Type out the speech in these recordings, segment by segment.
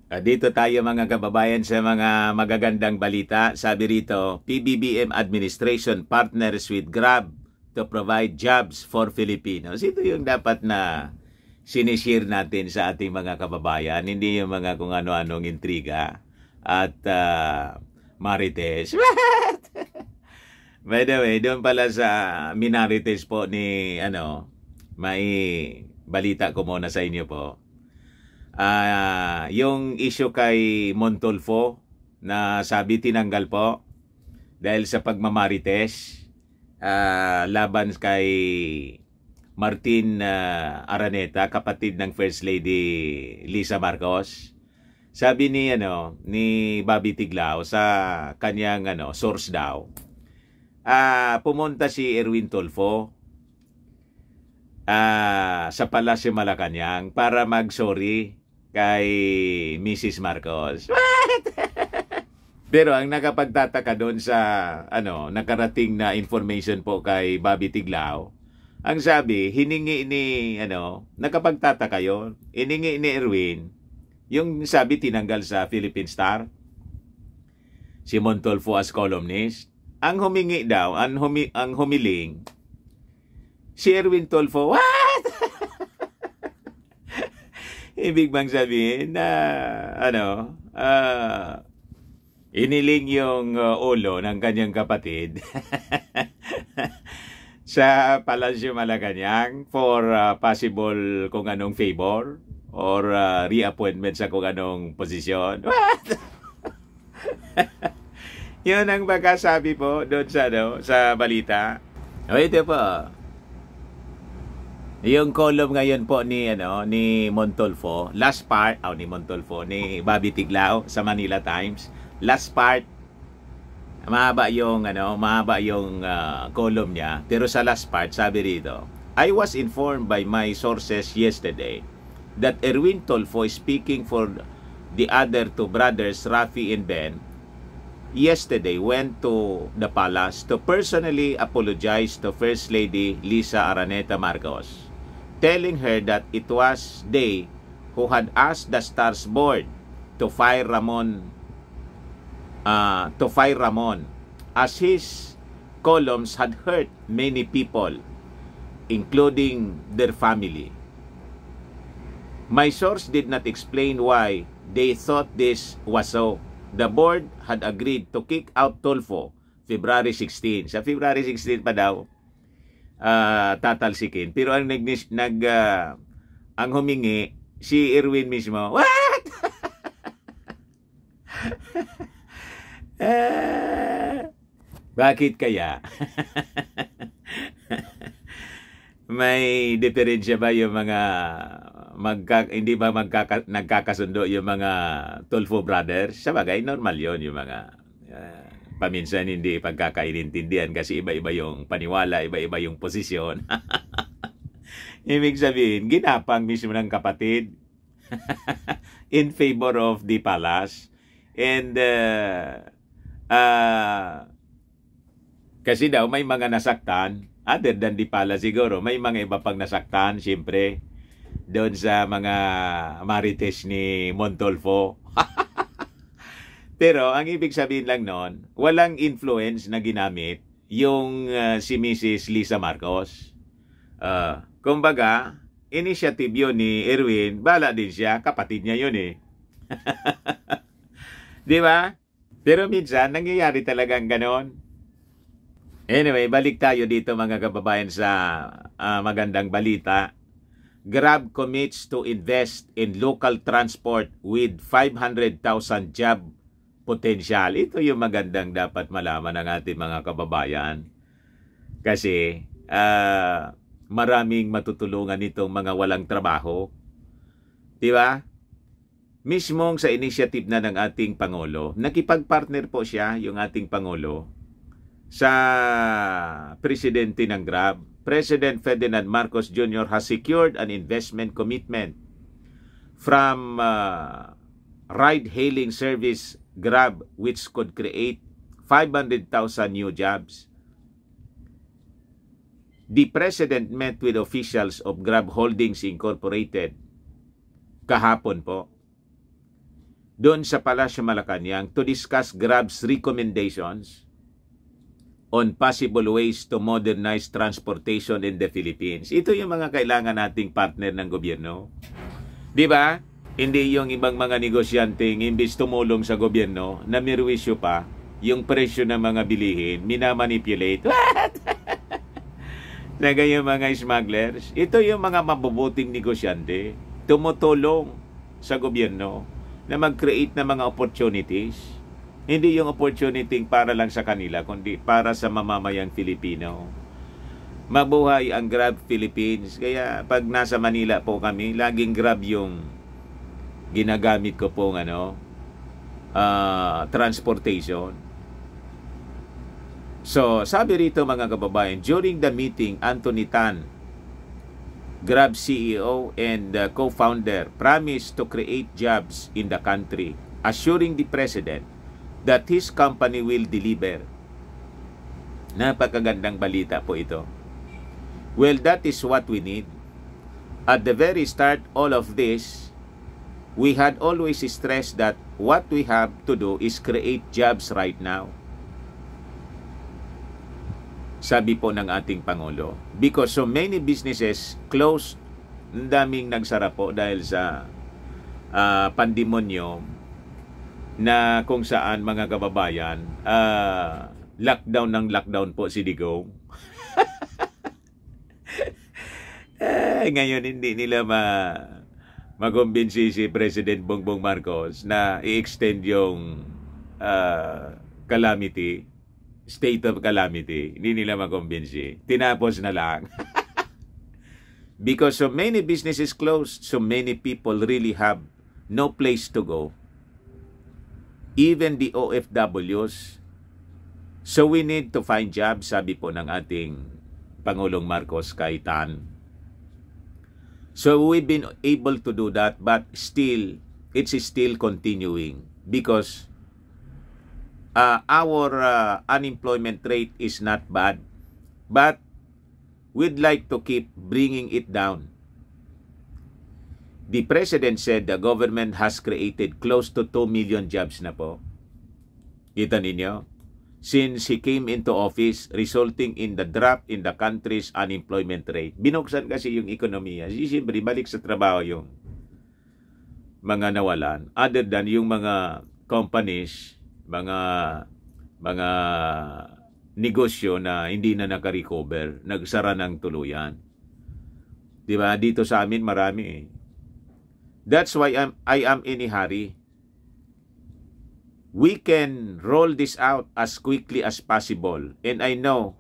Dito tayo mga kababayan sa mga magagandang balita. Sabi rito, PBBM administration partners with Grab to provide jobs for Filipinos. Ito yung dapat na sinishare natin sa ating mga kababayan. Hindi yung mga kung ano-anong intriga at marites. By the way, doon pala sa minarites po ni may balita ko muna sa inyo po. Yung issue kay Montulfo na sabi tinanggal po dahil sa pagmamarites laban kay Martin Araneta, kapatid ng First Lady Lisa Marcos. Sabi ni Bobby Tiglao sa kanyang source daw, pumunta si Erwin Tulfo sa Palasyo Malacanang para mag-sorry kay Mrs. Marcos. What? Pero ang nakapagtataka doon sa nakarating na information po kay Bobby Tiglao, ang sabi, hiningi ni nakapagtataka yun, hiningi ni Erwin, yung sabi tinanggal sa Philippine Star, si Montulfo as columnist, ang humingi daw, ang humiling, si Erwin Tulfo. What? Ibig bang sabihin na iniling yung ulo ng kanyang kapatid sa Palasyo Malacanang for possible kung anong favor or reappointment sa kung anong posisyon. What? Yun ang baka sabi po doon sa balita. O ito po. Yung column ngayon po ni Montulfo, last part ni Bobby Tiglao sa Manila Times. Last part, mahaba yung column niya, pero sa last part sabi rito, I was informed by my sources yesterday that Erwin Tulfo, speaking for the other two brothers, Rafi and Ben, yesterday went to the palace to personally apologize to First Lady Lisa Araneta Marcos, telling her that it was they who had asked the Stars board to fire Ramon as his columns had hurt many people, including their family. My source did not explain why they thought this was so. The board had agreed to kick out Tulfo February 16. Sa February 16 pa daw tatalsikin. Pero ang ang humingi si Erwin mismo. What? Bakit kaya? May diferensya ba yung mga hindi ba nagkakasundo yung mga Tulfo brothers? Sabagay, normal yon yung mga paminsan hindi pagkakainintindihan kasi iba-iba yung paniwala, iba-iba yung posisyon. Ibig sabihin, ginapang mismo ng kapatid in favor of the palace. And kasi daw may mga nasaktan, other than the palace siguro, may mga iba pang nasaktan, siyempre, doon sa mga marites ni Montulfo. Pero ang ibig sabihin lang noon, walang influence na ginamit yung si Mrs. Lisa Marcos. Kumbaga, initiative yun ni Erwin, bala din siya, kapatid niya yun eh. Di ba? Pero minsan, nangyayari talagang ganon. Anyway, balik tayo dito mga kababayan sa magandang balita. Grab commits to invest in local transport with 500,000 job potential. Ito yung magandang dapat malaman ng ating mga kababayan. Kasi maraming matutulungan itong mga walang trabaho. Di ba? Mismong sa initiative na ng ating Pangulo, nakipag-partner po siya, yung ating Pangulo, sa presidente ng Grab. President Ferdinand Marcos Jr. has secured an investment commitment from ride-hailing service Grab, which could create 500,000 new jobs. The President met with officials of Grab Holdings Incorporated kahapon po. doon sa Palasyo Malacanang to discuss Grab's recommendations on possible ways to modernize transportation in the Philippines. Ito yung mga kailangan nating partner ng gobyerno. Di ba? Hindi yung ibang mga negosyanteng imbis tumulong sa gobyerno, namirwisyo pa yung presyo ng mga bilihin, minamanipulate. Na gayong mga smugglers. Ito yung mga mabubuting negosyante, tumutulong sa gobyerno na mag-create ng mga opportunities. Hindi yung opportunity para lang sa kanila, kundi para sa mamamayang Filipino. Mabuhay ang Grab Philippines. Kaya pag nasa Manila po kami, laging Grab yung ginagamit ko pong transportation. So, sabi rito mga kababayan, during the meeting, Anthony Tan, Grab CEO and co-founder, promised to create jobs in the country, assuring the President that his company will deliver. Napakagandang balita po ito. Well, that is what we need. At the very start, all of this, we had always stressed that what we have to do is create jobs right now. Sabi po ng ating Pangulo. Because so many businesses closed, ang daming nagsara po dahil sa pandemonyo na kung saan mga kababayan, lockdown po si Digong. Ngayon hindi nila makumbinsi si President Bongbong Marcos na i-extend yung calamity, state of calamity. Hindi nila makumbinsi. Tinapos na lang. Because so many businesses closed, so many people really have no place to go. Even the OFWs. So we need to find jobs, sabi po ng ating Pangulong Marcos kay Tan. So we've been able to do that, but still, it's still continuing. Because our unemployment rate is not bad, but we'd like to keep bringing it down. The President said the government has created close to 2 million jobs na po. Kita ninyo? Since he came into office, resulting in the drop in the country's unemployment rate. Binuksan kasi yung ekonomiya. Siyempre, balik sa trabaho yung mga nawalan. Other than yung mga companies, mga negosyo na hindi na naka-recover, nagsara ng tuluyan. Diba? Dito sa amin marami. That's why I am in a hurry. We can roll this out as quickly as possible. And I know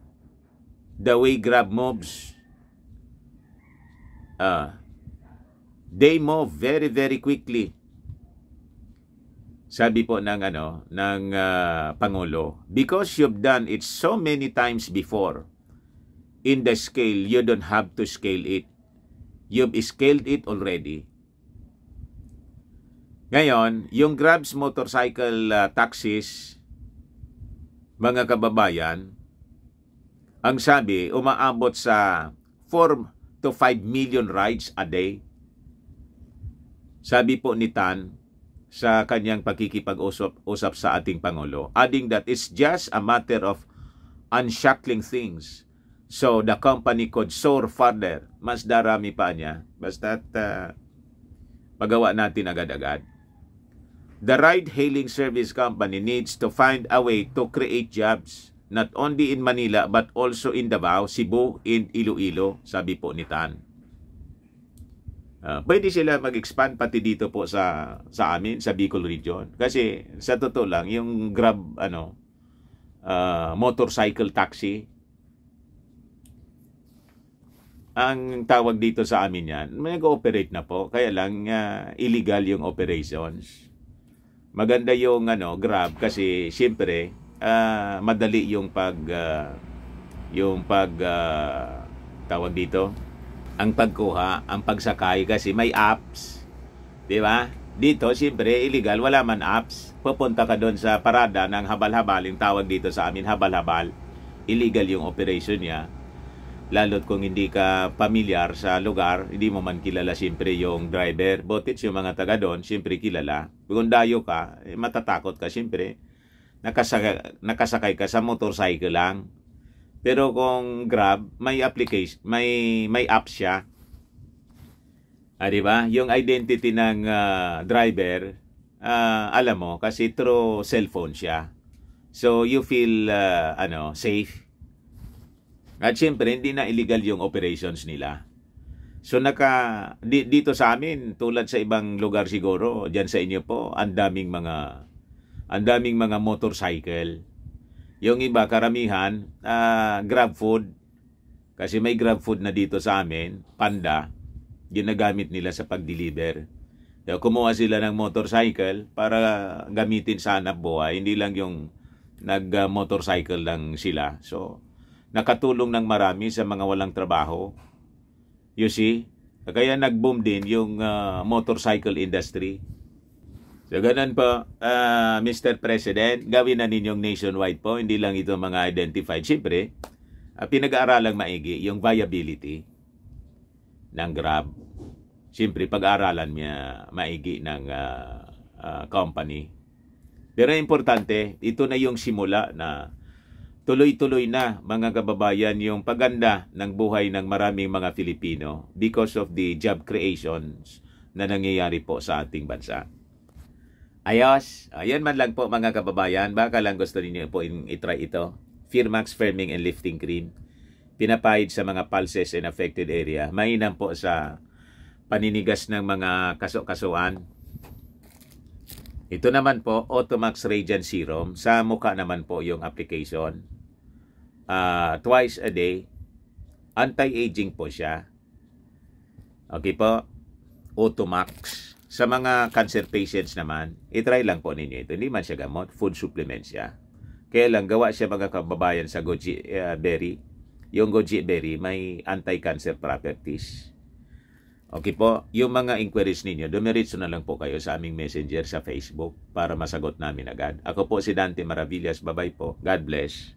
the way Grab moves, they move very, very quickly. Sabi po ng Pangulo, because you've done it so many times before, in the scale, you don't have to scale it. You've scaled it already. Ngayon, yung Grab's motorcycle taxis, mga kababayan, ang sabi, umaabot sa 4 to 5 million rides a day. Sabi po ni Tan, sa kanyang pagkikipag-usap sa ating Pangulo, adding that it's just a matter of unshackling things so the company could soar further. Mas darami pa niya. Basta't magawa natin agad-agad. The ride-hailing service company needs to find a way to create jobs not only in Manila but also in Davao, Cebu, and Iloilo, sabi po ni Tan. Pwede sila mag-expand pati dito po sa amin, sa Bicol region. Kasi sa totoo lang, yung Grab motorcycle taxi, ang tawag dito sa amin yan, nag-ooperate na po. Kaya lang illegal yung operations. Maganda yung Grab kasi siyempre madali yung tawag dito, ang pagkuha, ang pagsakay kasi may apps. Di ba? Dito, siyempre, illegal, wala man apps. Pupunta ka doon sa parada ng habal-habal, yung tawag dito sa amin, habal-habal. Illegal yung operation niya. Lalo't kung hindi ka pamilyar sa lugar, hindi mo man kilala siyempre yung driver. Botits yung mga taga doon, siyempre kilala. Kung dayo ka, matatakot ka siyempre. Nakasakay ka sa motorcycle lang. Pero kung Grab, may application, may app siya. Di ba? Yung identity ng driver, alam mo, kasi through cellphone siya. So, you feel, safe. At syempre, hindi na illegal yung operations nila. So, dito sa amin, tulad sa ibang lugar siguro, dyan sa inyo po, ang daming mga motorcycle. Yung iba, karamihan, Grab food. Kasi may Grab food na dito sa amin, Panda, ginagamit nila sa pag-deliver. So, kumuha sila ng motorcycle para gamitin sa hanap buhay. Hindi lang yung nag-motorcycle lang sila. So, nakatulong ng marami sa mga walang trabaho. You see? Kaya nag-boom din yung motorcycle industry. So, ganun po, Mr. President, gawin na ninyong nationwide po. Hindi lang ito mga identified. Siyempre, pinag-aaralang maigi yung viability ng Grab. Siyempre, pag-aaralan niya maigi ng company. Pero importante, ito na yung simula na tuloy-tuloy na, mga kababayan, yung paganda ng buhay ng maraming mga Filipino because of the job creations na nangyayari po sa ating bansa. Ayos, ayan man lang po mga kababayan, baka lang gusto niyo po itry ito. Firmax Firming and Lifting Cream. Pinapahid sa mga pulses and affected area. Mainam po sa paninigas ng mga kaso-kasuan. Ito naman po, Automax Radiant Serum. Sa mukha naman po yung application. Twice a day. Anti-aging po siya. Okay po. Automax. Sa mga cancer patients naman, itry lang po ninyo ito. Hindi man siya gamot. Food supplement siya. Kaya lang, gawa siya mga kababayan sa goji berry. Yung goji berry may anti-cancer properties. Okay po, yung mga inquiries ninyo, dumiretso na lang po kayo sa aming messenger sa Facebook para masagot namin agad. Ako po si Dante Maravillas. Bye-bye po. God bless.